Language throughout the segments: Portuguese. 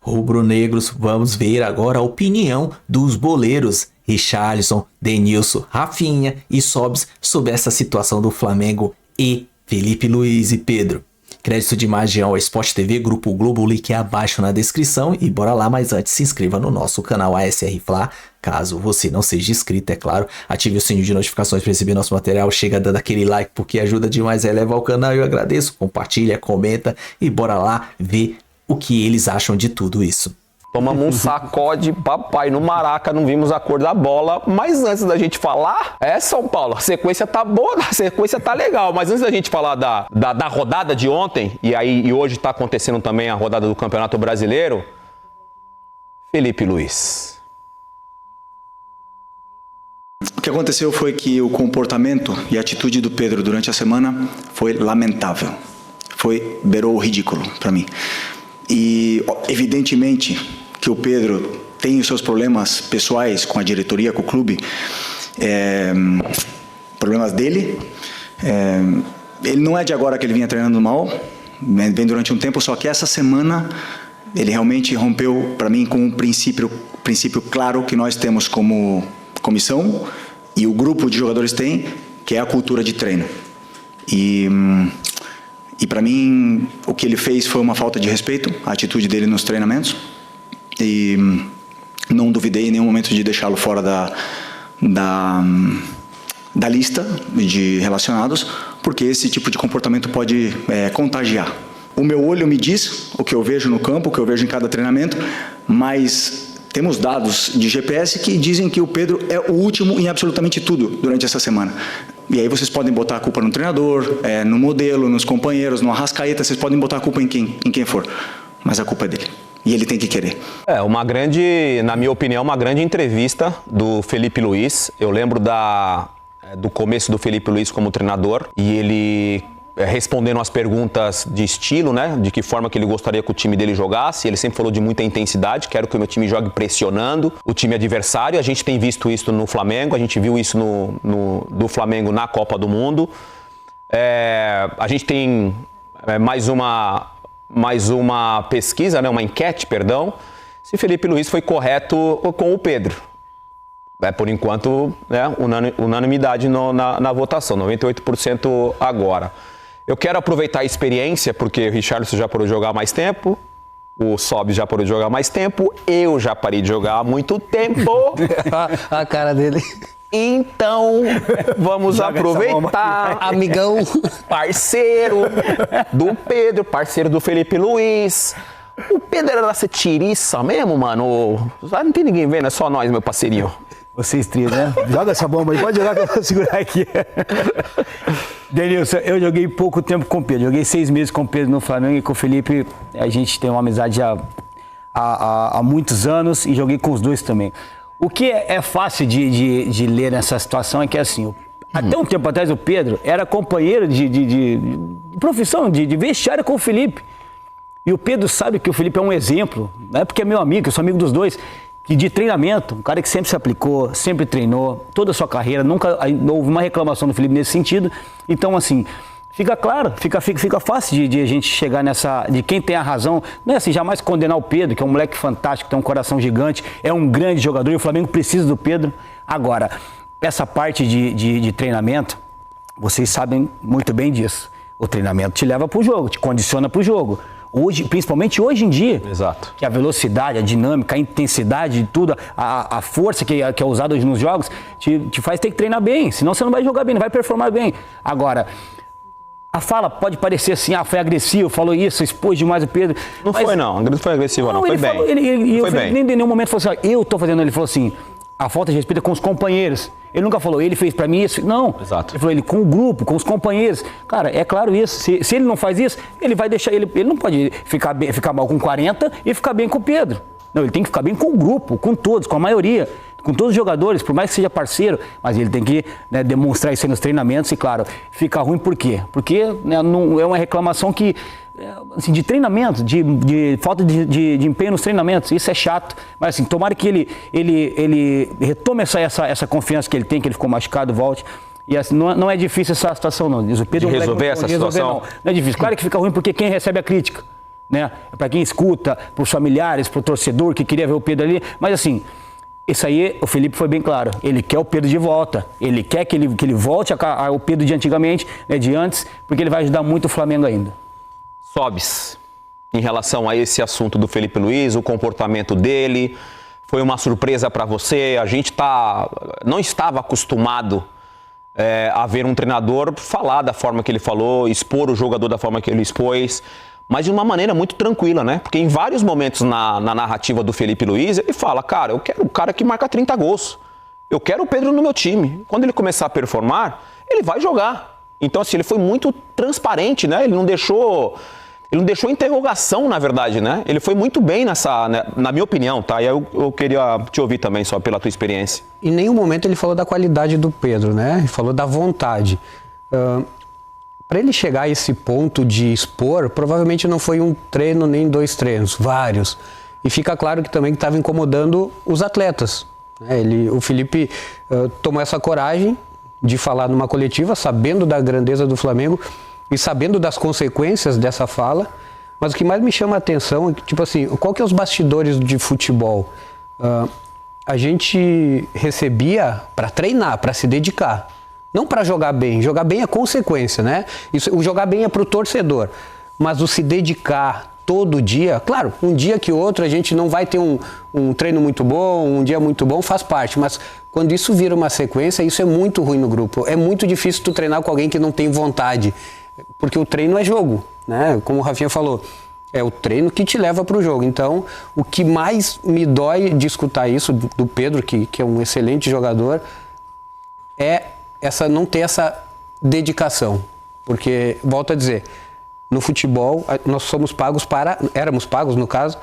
rubro-negros, vamos ver agora a opinião dos boleiros Richarlison, Denilson, Rafinha e Sobs sobre essa situação do Flamengo e Felipe Luiz e Pedro. Crédito de imagem ao Sport TV, Grupo Globo, o link é abaixo na descrição e bora lá, mas antes se inscreva no nosso canal ASR Fla, caso você não seja inscrito, é claro, ative o sininho de notificações para receber nosso material, chega dando aquele like porque ajuda demais a elevar o canal, eu agradeço, compartilha, comenta e bora lá ver o que eles acham de tudo isso. Tomamos um sacode, papai, no Maraca, não vimos a cor da bola, mas antes da gente falar, São Paulo, a sequência tá boa, a sequência tá legal, mas antes da gente falar da rodada de ontem, e hoje tá acontecendo também a rodada do Campeonato Brasileiro, Felipe Luiz. O que aconteceu foi que o comportamento e a atitude do Pedro durante a semana foi lamentável, beirou o ridículo para mim. E evidentemente que o Pedro tem os seus problemas pessoais com a diretoria, com o clube, problemas dele. Ele não é de agora que ele vinha treinando mal, vem durante um tempo, só que essa semana ele realmente rompeu para mim com um princípio claro que nós temos como comissão e o grupo de jogadores tem, que é a cultura de treino. E para mim, o que ele fez foi uma falta de respeito, a atitude dele nos treinamentos. E não duvidei em nenhum momento de deixá-lo fora da lista de relacionados, porque esse tipo de comportamento pode contagiar. O meu olho me diz o que eu vejo no campo, o que eu vejo em cada treinamento, mas temos dados de GPS que dizem que o Pedro é o último em absolutamente tudo durante essa semana. E aí vocês podem botar a culpa no treinador, no modelo, nos companheiros, no Arrascaeta, vocês podem botar a culpa em quem for, mas a culpa é dele. E ele tem que querer. Na minha opinião, uma grande entrevista do Felipe Luiz. Eu lembro do começo do Felipe Luiz como treinador e ele respondendo as perguntas de estilo, né? De que forma que ele gostaria que o time dele jogasse. Ele sempre falou de muita intensidade, quero que o meu time jogue pressionando o time adversário. A gente tem visto isso no Flamengo, a gente viu isso do Flamengo na Copa do Mundo. A gente tem mais uma pesquisa, né? Uma enquete, perdão, se Felipe Luiz foi correto com o Pedro. Por enquanto, né? Unanimidade na votação, 98% agora. Eu quero aproveitar a experiência, porque o Richarlison já parou de jogar há mais tempo, o Sobs já parou de jogar há mais tempo, eu já parei de jogar há muito tempo. A cara dele. Então, vamos aproveitar, amigão, parceiro do Pedro, parceiro do Felipe Luiz. O Pedro era dessa tiriça mesmo, mano? Não tem ninguém vendo, é só nós, meu parceirinho. Vocês três, né? Joga essa bomba aí, pode jogar que eu vou segurar aqui. Denilson, eu joguei pouco tempo com o Pedro, joguei 6 meses com o Pedro no Flamengo e com o Felipe a gente tem uma amizade há muitos anos e joguei com os dois também. O que é fácil de ler nessa situação é que assim, até um tempo atrás o Pedro era companheiro de profissão, de vestiário com o Felipe. E o Pedro sabe que o Felipe é um exemplo, não é porque é meu amigo, eu sou amigo dos dois, que de treinamento, um cara que sempre se aplicou, sempre treinou, toda a sua carreira, nunca houve uma reclamação do Felipe nesse sentido. Então, assim, fica claro, fica fácil de a gente chegar nessa, de quem tem a razão. Não é assim, jamais condenar o Pedro, que é um moleque fantástico, tem um coração gigante, é um grande jogador e o Flamengo precisa do Pedro. Agora, essa parte de treinamento, vocês sabem muito bem disso. O treinamento te leva para o jogo, te condiciona para o jogo. Hoje, principalmente hoje em dia, exato, que a velocidade, a dinâmica, a intensidade de tudo, a força que é usada hoje nos jogos, te faz ter que treinar bem, senão você não vai jogar bem, não vai performar bem. Agora, a fala pode parecer assim, foi agressivo, falou isso, expôs demais o Pedro. Não foi não foi agressivo não, foi bem. Nem em nenhum momento falou assim, eu tô fazendo, ele falou assim, a falta de respeito é com os companheiros. Ele nunca falou, ele fez pra mim isso. Não. Exato. Ele falou, com o grupo, com os companheiros. Cara, é claro isso. Se ele não faz isso, ele vai deixar... Ele não pode ficar mal com 40 e ficar bem com o Pedro. Não, ele tem que ficar bem com o grupo, com todos, com a maioria. Com todos os jogadores, por mais que seja parceiro. Mas ele tem que, né, demonstrar isso aí nos treinamentos. E claro, fica ruim por quê? Porque, né, não, é uma reclamação que... Assim, de treinamento, de falta de empenho nos treinamentos, isso é chato, mas assim, tomara que ele retome essa confiança que ele tem, que ele ficou machucado, volte, e assim, não é difícil essa situação não, diz o Pedro. De resolver essa situação? Não é difícil, claro que fica ruim porque quem recebe a crítica, né? Para quem escuta, para os familiares, para o torcedor que queria ver o Pedro ali. Mas assim, isso aí, o Felipe foi bem claro. Ele quer o Pedro de volta. Ele quer que ele volte ao Pedro de antigamente, né, de antes, porque ele vai ajudar muito o Flamengo ainda. Sobes, em relação a esse assunto do Felipe Luiz, o comportamento dele, foi uma surpresa para você? A gente não estava acostumado a ver um treinador falar da forma que ele falou, expor o jogador da forma que ele expôs, mas de uma maneira muito tranquila, né? Porque em vários momentos na narrativa do Felipe Luiz, ele fala, cara, eu quero o cara que marca 30 gols. Eu quero o Pedro no meu time. Quando ele começar a performar, ele vai jogar. Então, assim, ele foi muito transparente, né? Ele não deixou interrogação, na verdade, né? Ele foi muito bem nessa, né? Na minha opinião, tá? E eu queria te ouvir também, só pela tua experiência. Em nenhum momento ele falou da qualidade do Pedro, né? Ele falou da vontade. Para ele chegar a esse ponto de expor, provavelmente não foi um treino nem 2 treinos, vários. E fica claro que também estava incomodando os atletas. O Felipe tomou essa coragem de falar numa coletiva, sabendo da grandeza do Flamengo e sabendo das consequências dessa fala. Mas o que mais me chama a atenção é que, tipo assim, qual que é os bastidores de futebol? A gente recebia para treinar, para se dedicar. Não para jogar bem. Jogar bem é consequência, né? O jogar bem é para o torcedor. Mas o se dedicar todo dia, claro, um dia que outro a gente não vai ter um treino muito bom, um dia muito bom, faz parte. Mas quando isso vira uma sequência, isso é muito ruim no grupo. É muito difícil tu treinar com alguém que não tem vontade. Porque o treino é jogo, né? Como o Rafinha falou, é o treino que te leva para o jogo. Então, o que mais me dói de escutar isso do Pedro, que é um excelente jogador, é não ter essa dedicação. Porque, volto a dizer, no futebol, nós éramos pagos, no caso,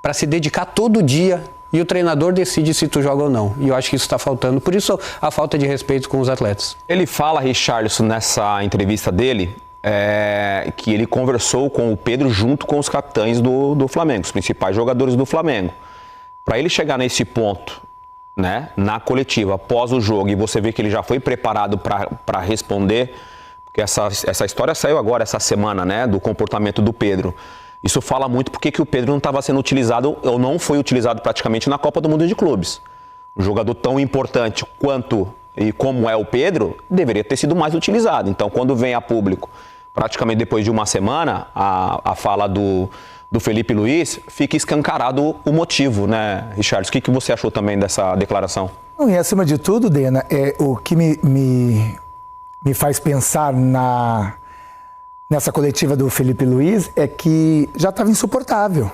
para se dedicar todo dia e o treinador decide se tu joga ou não. E eu acho que isso está faltando. Por isso, a falta de respeito com os atletas. Ele fala, Richarlison, nessa entrevista dele, que ele conversou com o Pedro junto com os capitães do Flamengo, os principais jogadores do Flamengo. Para ele chegar nesse ponto, né, na coletiva, após o jogo, e você vê que ele já foi preparado para responder, porque essa história saiu agora, essa semana, né, do comportamento do Pedro. Isso fala muito porque que o Pedro não estava sendo utilizado, ou não foi utilizado praticamente na Copa do Mundo de Clubes. Um jogador tão importante quanto e como é o Pedro, deveria ter sido mais utilizado. Então, quando vem a público, praticamente depois de uma semana, a fala do Felipe Luiz, fica escancarado o motivo, né, Richard? O que você achou também dessa declaração? E acima de tudo, Dena, o que me faz pensar nessa coletiva do Felipe Luiz é que já estava insuportável.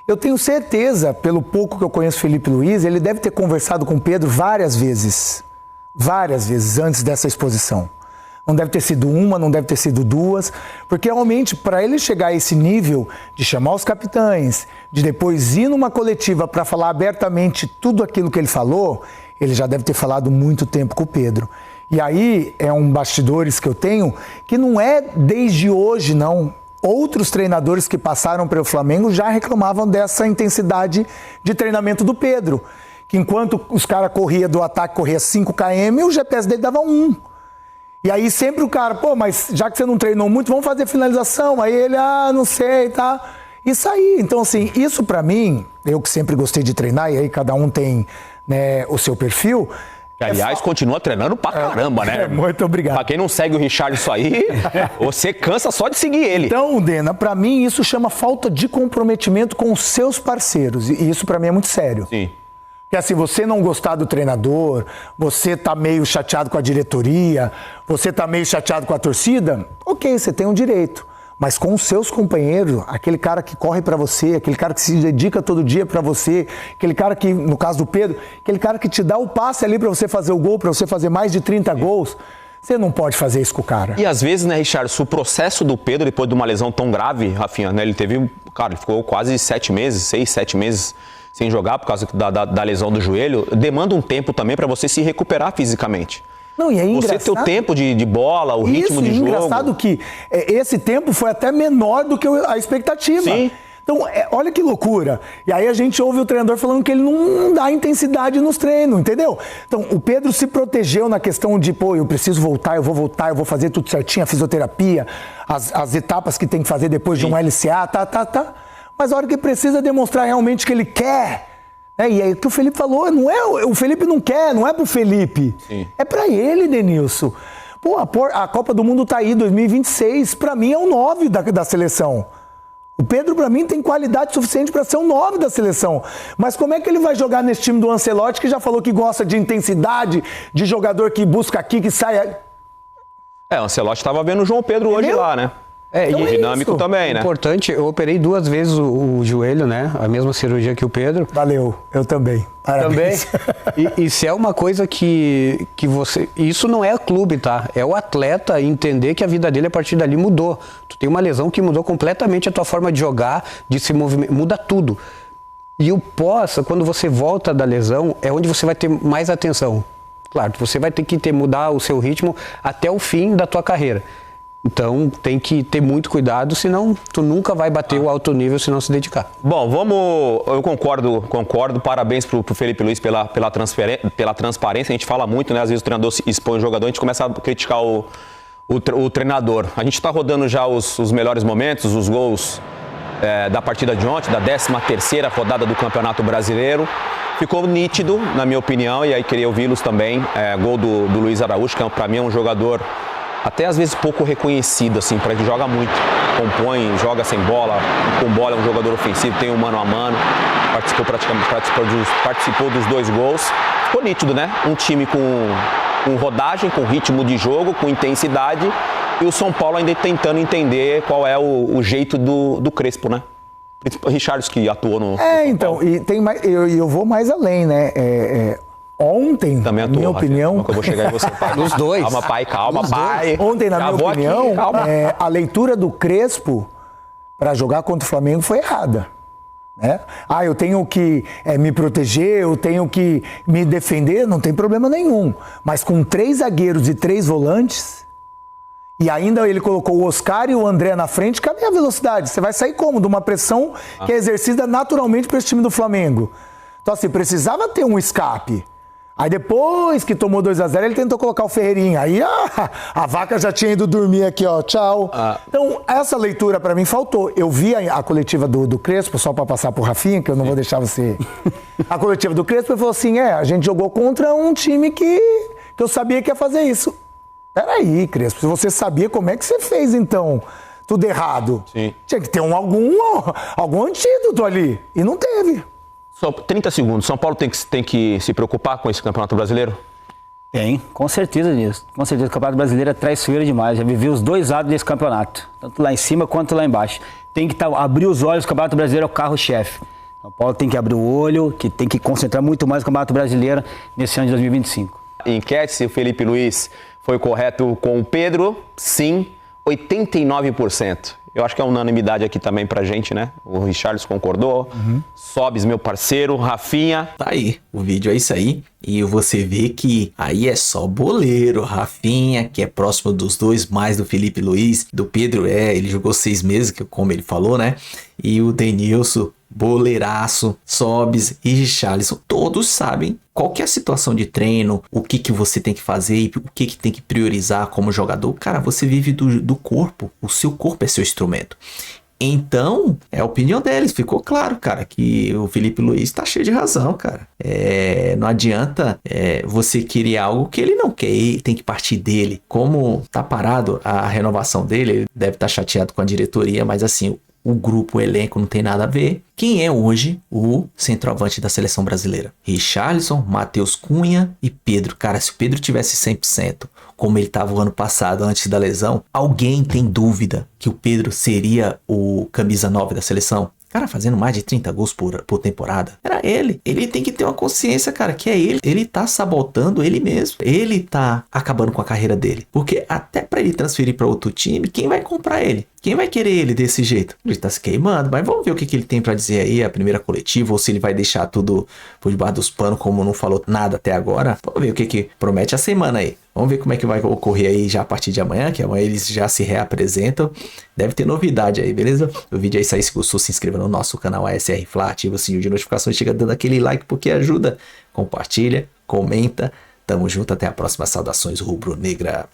Eu tenho certeza, pelo pouco que eu conheço o Felipe Luiz, ele deve ter conversado com o Pedro várias vezes antes dessa exposição. Não deve ter sido uma, não deve ter sido 2, porque realmente para ele chegar a esse nível de chamar os capitães, de depois ir numa coletiva para falar abertamente tudo aquilo que ele falou, ele já deve ter falado muito tempo com o Pedro. E aí é um bastidores que eu tenho que não é desde hoje, não. Outros treinadores que passaram pelo Flamengo já reclamavam dessa intensidade de treinamento do Pedro. Que enquanto os caras corriam do ataque, corria 5 km, o GPS dele dava 1. E aí sempre o cara, mas já que você não treinou muito, vamos fazer finalização. Aí ele, não sei, tá. Isso aí, então assim, isso pra mim, eu que sempre gostei de treinar, e aí cada um tem, né, o seu perfil. Aliás, continua treinando pra caramba, né? Muito obrigado. Pra quem não segue o Richard isso aí, você cansa só de seguir ele. Então, Dena, pra mim isso chama falta de comprometimento com os seus parceiros. E isso pra mim é muito sério. Sim. Porque assim, você não gostar do treinador, você tá meio chateado com a diretoria, você tá meio chateado com a torcida, ok, você tem um direito. Mas com os seus companheiros, aquele cara que corre pra você, aquele cara que se dedica todo dia pra você, aquele cara que, no caso do Pedro, aquele cara que te dá o passe ali pra você fazer o gol, pra você fazer mais de 30 gols, você não pode fazer isso com o cara. E às vezes, né, Richard, o processo do Pedro, depois de uma lesão tão grave, Rafinha, né, ele ficou quase 7 meses, 6, 7 meses sem jogar por causa da lesão do joelho, demanda um tempo também para você se recuperar fisicamente. Não, e é engraçado. Você ter o tempo de bola, o ritmo de jogo. É engraçado que esse tempo foi até menor do que a expectativa. Sim. Então, olha que loucura. E aí a gente ouve o treinador falando que ele não dá intensidade nos treinos, entendeu? Então, o Pedro se protegeu na questão de, pô, eu preciso voltar, eu vou fazer tudo certinho, a fisioterapia, as etapas que tem que fazer depois de um LCA, tá. Mas a hora que precisa demonstrar realmente que ele quer, né? E aí o que o Felipe falou, o Felipe não quer, não é pro Felipe. Sim. É pra ele, Denilson. Pô, a Copa do Mundo tá aí, 2026, pra mim é um 9 da seleção. O Pedro, pra mim, tem qualidade suficiente para ser um 9 da seleção. Mas como é que ele vai jogar nesse time do Ancelotti, que já falou que gosta de intensidade, de jogador que busca aqui, que sai... O Ancelotti estava vendo o João Pedro hoje lá, né? Então e dinâmico também, né? Importante, eu operei 2 vezes o joelho, né? A mesma cirurgia que o Pedro. Valeu, eu também. Parabéns. Também. E se é uma coisa que você... Isso não é clube, tá? É o atleta entender que a vida dele a partir dali mudou. Tu tem uma lesão que mudou completamente a tua forma de jogar, de se movimentar, muda tudo. E o pós, quando você volta da lesão, é onde você vai ter mais atenção. Claro, você vai ter que mudar o seu ritmo até o fim da tua carreira. Então tem que ter muito cuidado, senão tu nunca vai bater o alto nível se não se dedicar. Bom, eu concordo, parabéns pro Felipe Luiz pela transparência. A gente fala muito, né? Às vezes o treinador expõe o jogador, a gente começa a criticar o treinador. A gente está rodando já os melhores momentos, os gols da partida de ontem, da 13ª rodada do Campeonato Brasileiro. Ficou nítido, na minha opinião, e aí queria ouvi-los também. Gol do Luiz Araújo, que para mim é um jogador até às vezes pouco reconhecido, assim, para ele joga muito, compõe, joga sem bola, com bola é um jogador ofensivo, tem um mano a mano, participou dos 2 gols. Ficou nítido, né? Um time com rodagem, com ritmo de jogo, com intensidade, e o São Paulo ainda tentando entender qual é o jeito do Crespo, né? O Richarlison que atuou no então, e tem mais, eu vou mais além, né? Ontem, também na minha opinião... Eu vou chegar em você, pai. Os dois. Calma, pai, calma, pai. Ontem, na minha opinião, aqui, a leitura do Crespo para jogar contra o Flamengo foi errada. Né? Eu tenho que me proteger, eu tenho que me defender, não tem problema nenhum. Mas com 3 zagueiros e 3 volantes, e ainda ele colocou o Oscar e o André na frente, cadê a velocidade? Você vai sair como? De uma pressão que é exercida naturalmente para esse time do Flamengo. Então, assim, precisava ter um escape. Aí depois que tomou 2-0, ele tentou colocar o Ferreirinha. Aí a vaca já tinha ido dormir aqui, ó, tchau. Então, essa leitura pra mim faltou. Eu vi a coletiva do Crespo, só pra passar pro Rafinha, que eu não vou deixar você... A coletiva do Crespo, ele falou assim, a gente jogou contra um time que eu sabia que ia fazer isso. Peraí, Crespo, se você sabia, como é que você fez, então, tudo errado? Sim. Tinha que ter algum antídoto ali. E não teve. Só 30 segundos. São Paulo tem que se preocupar com esse Campeonato Brasileiro? Tem, com certeza nisso. Com certeza o Campeonato Brasileiro é traiçoeiro demais. Já vivi os 2 lados desse campeonato. Tanto lá em cima quanto lá embaixo. Tem que abrir os olhos, o Campeonato Brasileiro é o carro-chefe. São Paulo tem que abrir o olho, que tem que concentrar muito mais no Campeonato Brasileiro nesse ano de 2025. Enquete se o Felipe Luiz foi correto com o Pedro, sim, 89%. Eu acho que é unanimidade aqui também pra gente, né? O Richarlison concordou. Sobes, meu parceiro. Rafinha. Tá aí, o vídeo é isso aí. E você vê que aí é só boleiro. Rafinha, que é próximo dos 2, mais do Felipe Luiz. Do Pedro, ele jogou 6 meses, como ele falou, né? E o Denilson, boleiraço. Sobes e Richarlison, todos sabem qual que é a situação de treino, o que você tem que fazer e o que tem que priorizar como jogador. Cara, você vive do corpo, o seu corpo é seu instrumento. Então, é a opinião deles, ficou claro, cara, que o Felipe Luiz tá cheio de razão, cara. Não adianta você querer algo que ele não quer, ele tem que partir dele. Como tá parado a renovação dele, ele deve estar chateado com a diretoria, mas assim, o grupo, o elenco não tem nada a ver. Quem é hoje o centroavante da seleção brasileira? Richarlison, Matheus Cunha e Pedro. Cara, se o Pedro tivesse 100%, como ele estava o ano passado, antes da lesão, alguém tem dúvida que o Pedro seria o camisa 9 da seleção? Cara, fazendo mais de 30 gols por temporada. Era ele. Ele tem que ter uma consciência, cara, que é ele. Ele tá sabotando ele mesmo. Ele tá acabando com a carreira dele. Porque até pra ele transferir pra outro time, quem vai comprar ele? Quem vai querer ele desse jeito? Ele tá se queimando, mas vamos ver o que ele tem pra dizer aí, a primeira coletiva, ou se ele vai deixar tudo por debaixo dos panos, como não falou nada até agora. Vamos ver o que promete a semana aí. Vamos ver como é que vai ocorrer aí já a partir de amanhã, que amanhã eles já se reapresentam. Deve ter novidade aí, beleza? O vídeo aí sair, se gostou, se inscreva no nosso canal ASR Fla, ativa o sininho de notificações, chega dando aquele like porque ajuda. Compartilha, comenta. Tamo junto, até a próxima. Saudações rubro-negra.